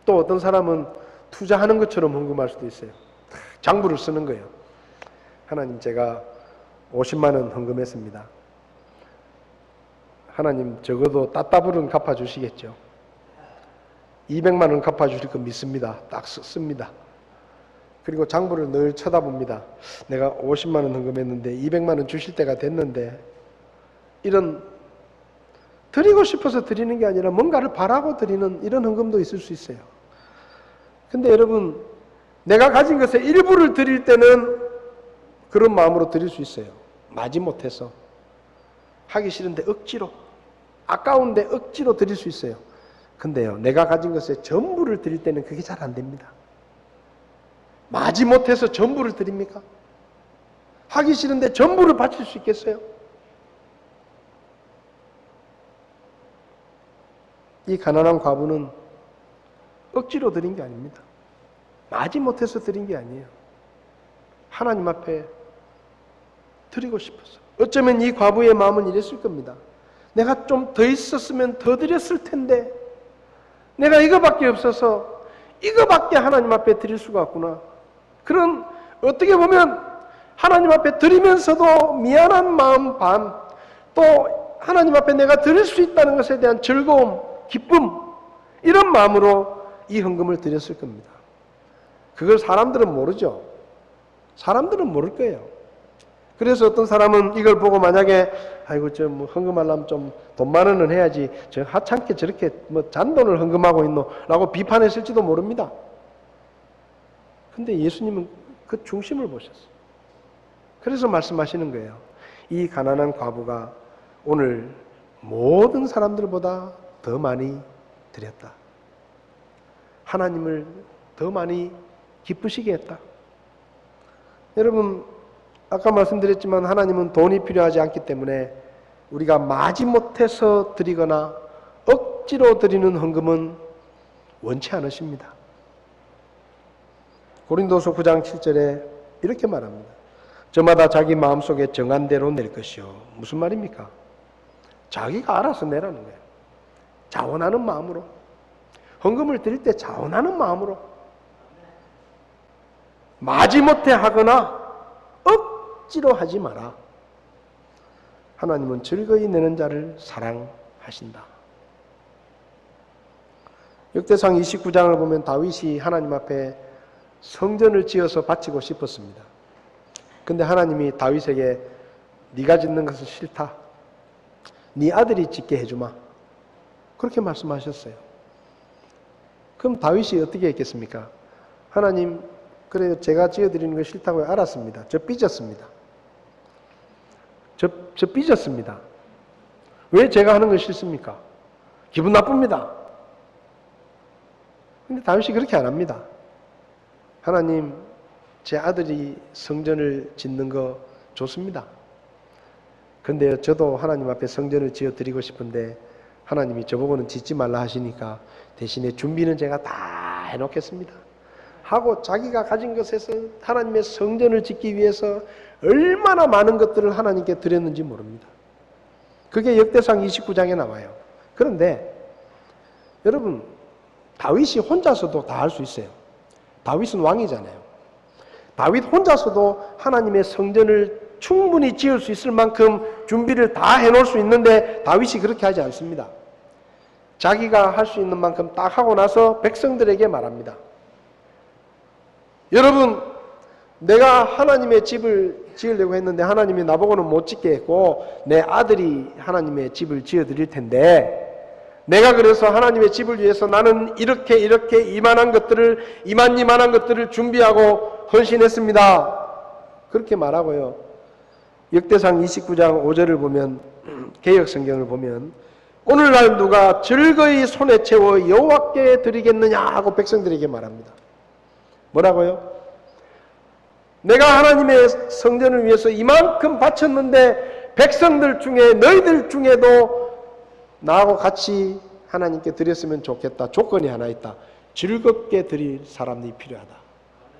또 어떤 사람은 투자하는 것처럼 헌금할 수도 있어요. 장부를 쓰는 거예요. 하나님 제가 50만 원 헌금했습니다. 하나님 적어도 따따블은 갚아주시겠죠. 200만 원 갚아주실 거 믿습니다. 딱 씁니다. 그리고 장부를 늘 쳐다봅니다. 내가 50만 원 헌금했는데 200만 원 주실 때가 됐는데 이런 드리고 싶어서 드리는 게 아니라 뭔가를 바라고 드리는 이런 헌금도 있을 수 있어요. 근데 여러분 내가 가진 것의 일부를 드릴 때는 그런 마음으로 드릴 수 있어요. 마지못해서 하기 싫은데 억지로 아까운데 억지로 드릴 수 있어요. 근데요 내가 가진 것의 전부를 드릴 때는 그게 잘 안 됩니다. 마지못해서 전부를 드립니까? 하기 싫은데 전부를 바칠 수 있겠어요? 이 가난한 과부는 억지로 드린 게 아닙니다. 마지못해서 드린 게 아니에요. 하나님 앞에 드리고 싶어서. 어쩌면 이 과부의 마음은 이랬을 겁니다. 내가 좀 더 있었으면 더 드렸을 텐데 내가 이거밖에 없어서 이거밖에 하나님 앞에 드릴 수가 없구나. 그런 어떻게 보면 하나님 앞에 드리면서도 미안한 마음 반, 또 하나님 앞에 내가 드릴 수 있다는 것에 대한 즐거움, 기쁨, 이런 마음으로 이 헌금을 드렸을 겁니다. 그걸 사람들은 모르죠. 사람들은 모를 거예요. 그래서 어떤 사람은 이걸 보고 만약에 아이고 저 뭐 헌금하려면 좀 돈 많은 원 해야지 저 하찮게 저렇게 뭐 잔돈을 헌금하고 있노라고 비판했을지도 모릅니다. 근데 예수님은 그 중심을 보셨어요. 그래서 말씀하시는 거예요. 이 가난한 과부가 오늘 모든 사람들보다 더 많이 드렸다. 하나님을 더 많이 기쁘시게 했다. 여러분 아까 말씀드렸지만 하나님은 돈이 필요하지 않기 때문에 우리가 마지못해서 드리거나 억지로 드리는 헌금은 원치 않으십니다. 고린도서 9장 7절에 이렇게 말합니다. 저마다 자기 마음속에 정한 대로 낼 것이요. 무슨 말입니까? 자기가 알아서 내라는 거예요. 자원하는 마음으로. 헌금을 드릴 때 자원하는 마음으로. 마지못해 하거나 억지로 하지 마라. 하나님은 즐거이 내는 자를 사랑하신다. 역대상 29장을 보면 다윗이 하나님 앞에 성전을 지어서 바치고 싶었습니다. 근데 하나님이 다윗에게 네가 짓는 것은 싫다. 네 아들이 짓게 해주마. 그렇게 말씀하셨어요. 그럼 다윗이 어떻게 했겠습니까? 하나님 그래요. 제가 지어드리는 거 싫다고 알았습니다. 저 삐졌습니다. 저 삐졌습니다. 왜 제가 하는 거 싫습니까? 기분 나쁩니다. 근데 다윗이 그렇게 안 합니다. 하나님, 제 아들이 성전을 짓는 거 좋습니다. 근데 저도 하나님 앞에 성전을 지어드리고 싶은데 하나님이 저보고는 짓지 말라 하시니까 대신에 준비는 제가 다 해놓겠습니다. 하고 자기가 가진 것에서 하나님의 성전을 짓기 위해서 얼마나 많은 것들을 하나님께 드렸는지 모릅니다. 그게 역대상 29장에 나와요. 그런데 여러분 다윗이 혼자서도 다 할 수 있어요. 다윗은 왕이잖아요. 다윗 혼자서도 하나님의 성전을 충분히 지을 수 있을 만큼 준비를 다 해놓을 수 있는데 다윗이 그렇게 하지 않습니다. 자기가 할 수 있는 만큼 딱 하고 나서 백성들에게 말합니다. 여러분, 내가 하나님의 집을 지으려고 했는데 하나님이 나보고는 못 짓게 했고 내 아들이 하나님의 집을 지어드릴 텐데, 내가 그래서 하나님의 집을 위해서 나는 이렇게 이만한 것들을 준비하고 헌신했습니다. 그렇게 말하고요. 역대상 29장 5절을 보면, 개역성경을 보면, 오늘날 누가 즐거이 손에 채워 여호와께 드리겠느냐 하고 백성들에게 말합니다. 뭐라고요? 내가 하나님의 성전을 위해서 이만큼 바쳤는데 백성들 중에, 너희들 중에도 나하고 같이 하나님께 드렸으면 좋겠다. 조건이 하나 있다. 즐겁게 드릴 사람이 필요하다.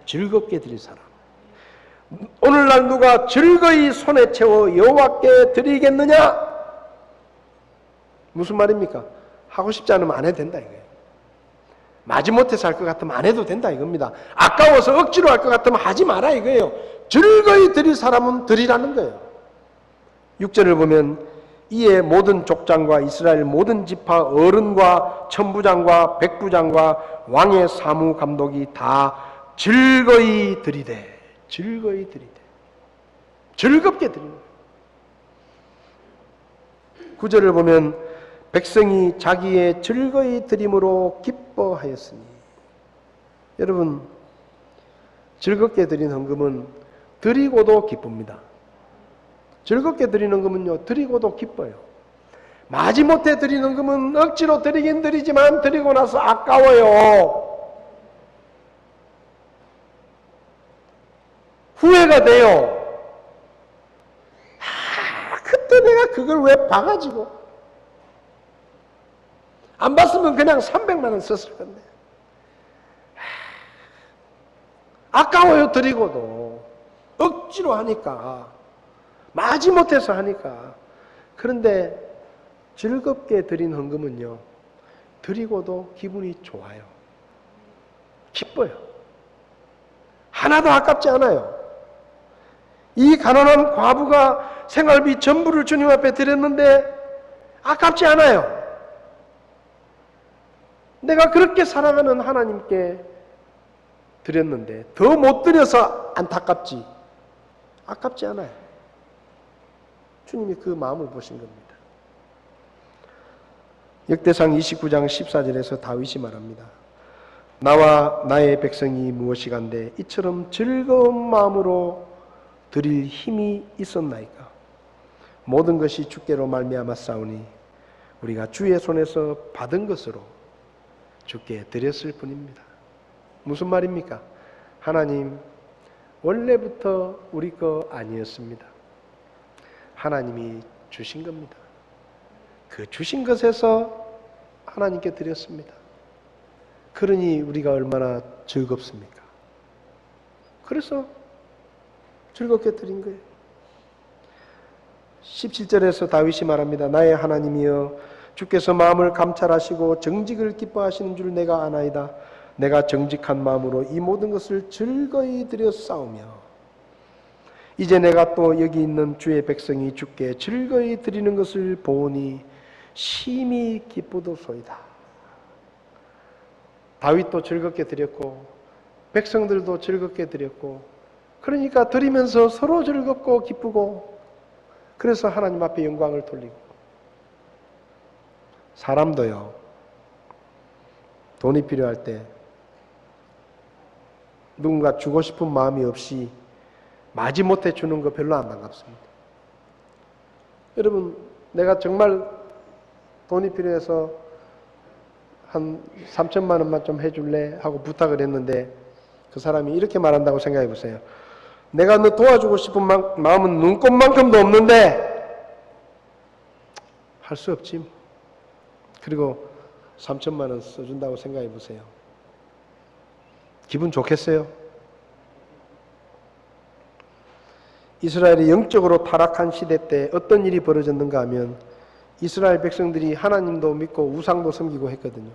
즐겁게 드릴 사람. 오늘날 누가 즐거이 손에 채워 여호와께 드리겠느냐? 무슨 말입니까? 하고 싶지 않으면 안 해도 된다 이거예요. 마지못해서 할 것 같으면 안 해도 된다 이겁니다. 아까워서 억지로 할 것 같으면 하지 마라 이거예요. 즐거이 드릴 사람은 드리라는 거예요. 6절을 보면, 이에 모든 족장과 이스라엘 모든 지파 어른과 천부장과 백부장과 왕의 사무감독이 다 즐거이 드리되, 즐거이 드리되, 즐겁게 드리는 거예요. 9절을 보면 백성이 자기의 즐거이 드림으로 기뻐하였으니. 여러분, 즐겁게 드린 헌금은 드리고도 기쁩니다. 즐겁게 드리는 헌금은요, 드리고도 기뻐요. 마지못해 드리는 헌금은 억지로 드리긴 드리지만 드리고 나서 아까워요. 후회가 돼요. 그때 내가 그걸 왜 봐가지고 안 봤으면 그냥 300만 원 썼을 건데. 아까워요. 드리고도 억지로 하니까, 마지못해서 하니까. 그런데 즐겁게 드린 헌금은요, 드리고도 기분이 좋아요. 기뻐요. 하나도 아깝지 않아요. 이 가난한 과부가 생활비 전부를 주님 앞에 드렸는데 아깝지 않아요. 내가 그렇게 사랑하는 하나님께 드렸는데 더 못 드려서 안타깝지, 아깝지 않아요. 주님이 그 마음을 보신 겁니다. 역대상 29장 14절에서 다윗이 말합니다. 나와 나의 백성이 무엇이간데 이처럼 즐거운 마음으로 드릴 힘이 있었나이까. 모든 것이 주께로 말미암아 싸우니 우리가 주의 손에서 받은 것으로 주께 드렸을 뿐입니다. 무슨 말입니까? 하나님, 원래부터 우리 거 아니었습니다. 하나님이 주신 겁니다. 그 주신 것에서 하나님께 드렸습니다. 그러니 우리가 얼마나 즐겁습니까? 그래서 즐겁게 드린 거예요. 17절에서 다윗이 말합니다. 나의 하나님이여, 주께서 마음을 감찰하시고 정직을 기뻐하시는 줄 내가 아나이다. 내가 정직한 마음으로 이 모든 것을 즐거이 드려 싸우며 이제 내가 또 여기 있는 주의 백성이 주께 즐거이 드리는 것을 보니 심히 기쁘도소이다. 다윗도 즐겁게 드렸고 백성들도 즐겁게 드렸고, 그러니까 드리면서 서로 즐겁고 기쁘고, 그래서 하나님 앞에 영광을 돌리고. 사람도요, 돈이 필요할 때 누군가 주고 싶은 마음이 없이 마지못해 주는 거 별로 안 반갑습니다. 여러분, 내가 정말 돈이 필요해서 한 3천만 원만 좀 해줄래? 하고 부탁을 했는데 그 사람이 이렇게 말한다고 생각해 보세요. 내가 너 도와주고 싶은 마음은 눈꼽만큼도 없는데 할 수 없지. 그리고 3천만 원 써준다고 생각해 보세요. 기분 좋겠어요? 이스라엘이 영적으로 타락한 시대 때 어떤 일이 벌어졌는가 하면 이스라엘 백성들이 하나님도 믿고 우상도 섬기고 했거든요.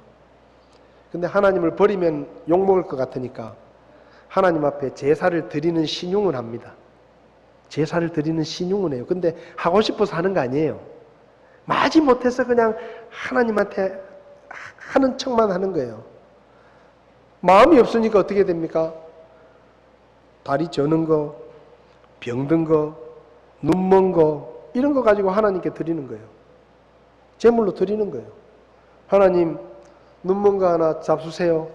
근데 하나님을 버리면 욕먹을 것 같으니까 하나님 앞에 제사를 드리는 신용을 합니다. 제사를 드리는 신용은 해요. 근데 하고 싶어서 하는 거 아니에요. 마지 못해서 그냥 하나님한테 하는 척만 하는 거예요. 마음이 없으니까 어떻게 됩니까? 다리 저는 거, 병든 거, 눈 먼 거, 이런 거 가지고 하나님께 드리는 거예요. 제물로 드리는 거예요. 하나님, 눈 먼 거 하나 잡수세요.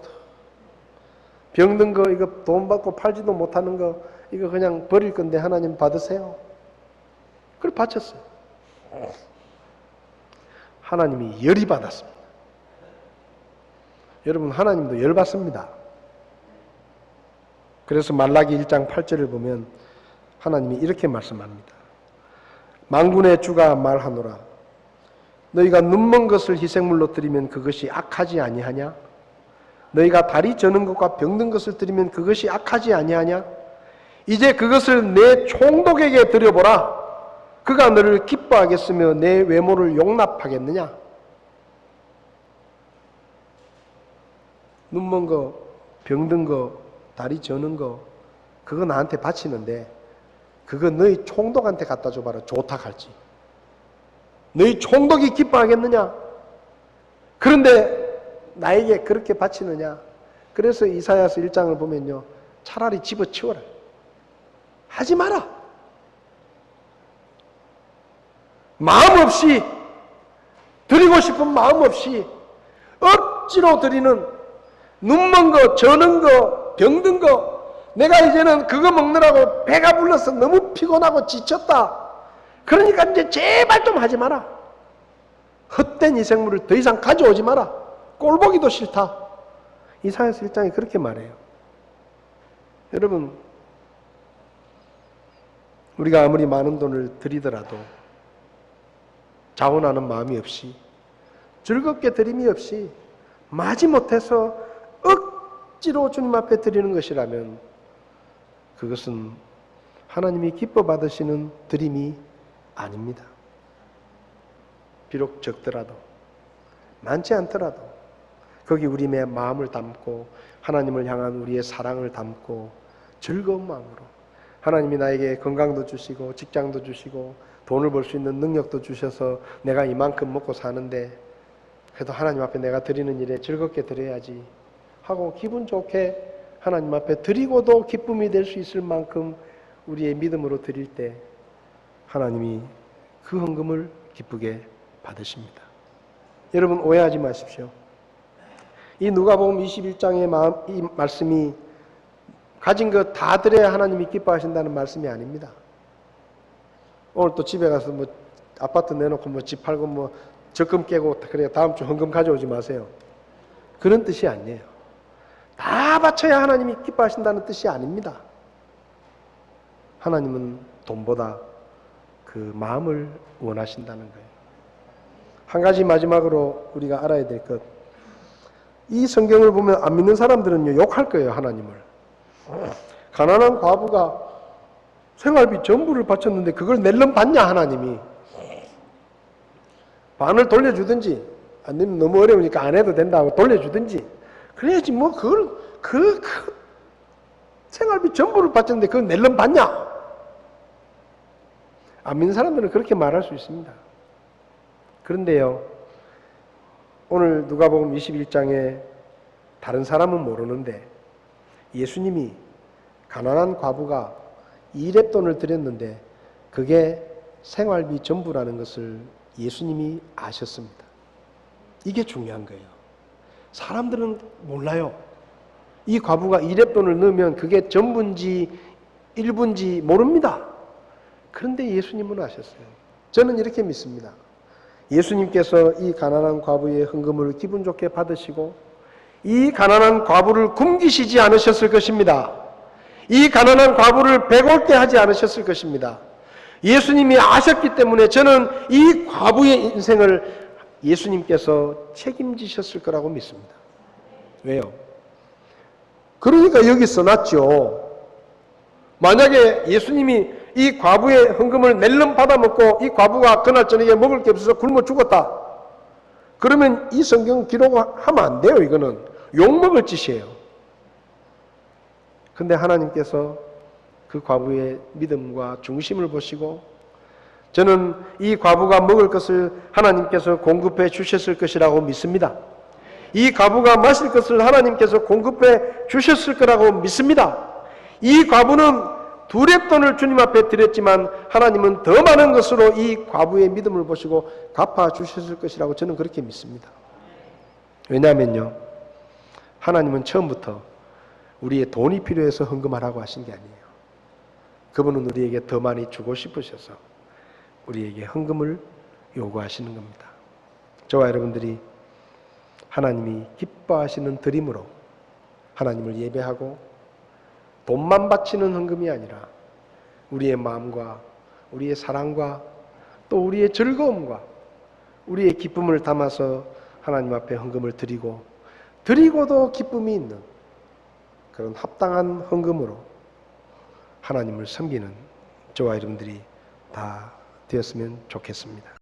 병든 거, 이거 돈 받고 팔지도 못하는 거, 이거 그냥 버릴 건데 하나님 받으세요. 그걸 바쳤어요. 하나님이 열이 받았습니다. 여러분, 하나님도 열 받습니다. 그래서 말라기 1장 8절을 보면 하나님이 이렇게 말씀합니다. 만군의 주가 말하노라. 너희가 눈먼 것을 희생물로 드리면 그것이 악하지 아니하냐? 너희가 다리 저는 것과 병든 것을 드리면 그것이 악하지 아니하냐? 이제 그것을 내 총독에게 드려보라. 그가 너를 기뻐하겠으며 내 외모를 용납하겠느냐? 눈먼 거, 병든 거, 다리 저는 거, 그거 나한테 바치는데 그거 너희 총독한테 갖다 줘봐라. 좋다 할지. 너희 총독이 기뻐하겠느냐? 그런데 나에게 그렇게 바치느냐? 그래서 이사야서 1장을 보면요, 차라리 집어치워라. 하지 마라. 마음 없이, 드리고 싶은 마음 없이 억지로 드리는 눈먼 거, 저는 거, 병든 거, 내가 이제는 그거 먹느라고 배가 불러서 너무 피곤하고 지쳤다. 그러니까 이제 제발 좀 하지 마라. 헛된 희생물을 더 이상 가져오지 마라. 꼴보기도 싫다. 이사야서 1장이 그렇게 말해요. 여러분, 우리가 아무리 많은 돈을 드리더라도 자원하는 마음이 없이, 즐겁게 드림이 없이, 마지못해서 억지로 주님 앞에 드리는 것이라면 그것은 하나님이 기뻐 받으시는 드림이 아닙니다. 비록 적더라도, 많지 않더라도 거기 우리의 마음을 담고 하나님을 향한 우리의 사랑을 담고 즐거운 마음으로, 하나님이 나에게 건강도 주시고 직장도 주시고 돈을 벌 수 있는 능력도 주셔서 내가 이만큼 먹고 사는데 그래도 하나님 앞에 내가 드리는 일에 즐겁게 드려야지 하고 기분 좋게 하나님 앞에 드리고도 기쁨이 될 수 있을 만큼 우리의 믿음으로 드릴 때 하나님이 그 헌금을 기쁘게 받으십니다. 여러분, 오해하지 마십시오. 이 누가복음 21장의 이 말씀이 가진 것 다 드려야 하나님이 기뻐하신다는 말씀이 아닙니다. 오늘 또 집에 가서 뭐 아파트 내놓고 뭐 집 팔고 뭐 적금 깨고 그래 다음 주 헌금 가져오지 마세요. 그런 뜻이 아니에요. 다 바쳐야 하나님이 기뻐하신다는 뜻이 아닙니다. 하나님은 돈보다 그 마음을 원하신다는 거예요. 한 가지 마지막으로 우리가 알아야 될 것, 이 성경을 보면 안 믿는 사람들은요 욕할 거예요. 하나님을. 가난한 과부가 생활비 전부를 바쳤는데 그걸 낼름 받냐? 하나님이 반을 돌려주든지, 아니면 너무 어려우니까 안 해도 된다고 돌려주든지 그래야지. 뭐 그걸 그 생활비 전부를 바쳤는데 그걸 낼름 받냐? 안 믿는 사람들은 그렇게 말할 수 있습니다. 그런데요, 오늘 누가복음 21장에 다른 사람은 모르는데 예수님이 가난한 과부가 2렙돈을 드렸는데 그게 생활비 전부라는 것을 예수님이 아셨습니다. 이게 중요한 거예요. 사람들은 몰라요. 이 과부가 2렙돈을 넣으면 그게 전부인지 일부인지 모릅니다. 그런데 예수님은 아셨어요. 저는 이렇게 믿습니다. 예수님께서 이 가난한 과부의 헌금을 기분 좋게 받으시고 이 가난한 과부를 굶기시지 않으셨을 것입니다. 이 가난한 과부를 배고프게 하지 않으셨을 것입니다. 예수님이 아셨기 때문에 저는 이 과부의 인생을 예수님께서 책임지셨을 거라고 믿습니다. 왜요? 그러니까 여기 써놨죠. 만약에 예수님이 이 과부의 헌금을 낼름 받아먹고 이 과부가 그날 저녁에 먹을 게 없어서 굶어 죽었다. 그러면 이 성경 기록하면 안 돼요. 이거는 욕먹을 짓이에요. 근데 하나님께서 그 과부의 믿음과 중심을 보시고 저는 이 과부가 먹을 것을 하나님께서 공급해 주셨을 것이라고 믿습니다. 이 과부가 마실 것을 하나님께서 공급해 주셨을 거라고 믿습니다. 이 과부는 두 렙돈을 주님 앞에 드렸지만 하나님은 더 많은 것으로 이 과부의 믿음을 보시고 갚아주셨을 것이라고 저는 그렇게 믿습니다. 왜냐하면요, 하나님은 처음부터 우리의 돈이 필요해서 헌금하라고 하신 게 아니에요. 그분은 우리에게 더 많이 주고 싶으셔서 우리에게 헌금을 요구하시는 겁니다. 저와 여러분들이 하나님이 기뻐하시는 드림으로 하나님을 예배하고 돈만 바치는 헌금이 아니라 우리의 마음과 우리의 사랑과 또 우리의 즐거움과 우리의 기쁨을 담아서 하나님 앞에 헌금을 드리고도 기쁨이 있는 그런 합당한 헌금으로 하나님을 섬기는 저와 여러분들이 다 되었으면 좋겠습니다.